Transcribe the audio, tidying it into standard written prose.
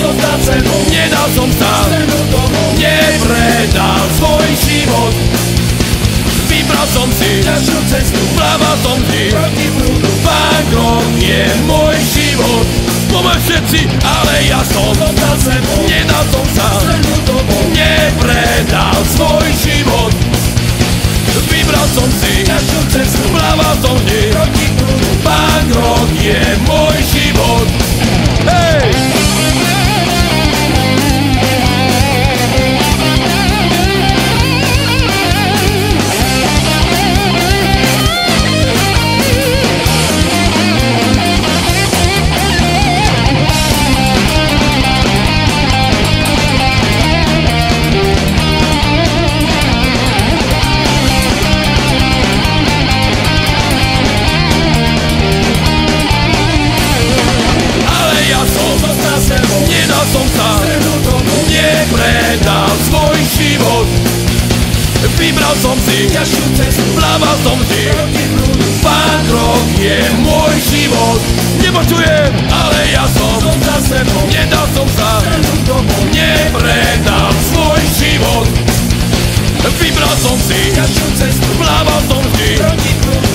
zostať sebou. Nedal som sa, nepredal svoj život. Vybral som si ťažšiu cestu, plával som vždy proti prúdu. Bankrot je môj život. Poďme všetci, ale ja som Zostať sebou, nedal som sa, strednú dobu. nepredal svoj život. Vybral som si Ťažšiu cestu, plával som vždy proti prúdu. Bankrot je môj život. Hej! Nedal som sa, nepredal svoj život. Vybral som si ťažšiu cestu, plával som vždy proti prúdu. Bankrot je môj život. Nepočujem, ale ja som Zostať sebou, nedal som sa, strednú dobu. nepredal svoj život. Vybral som si Ťažšiu cestu, plával som vždy proti prúdu.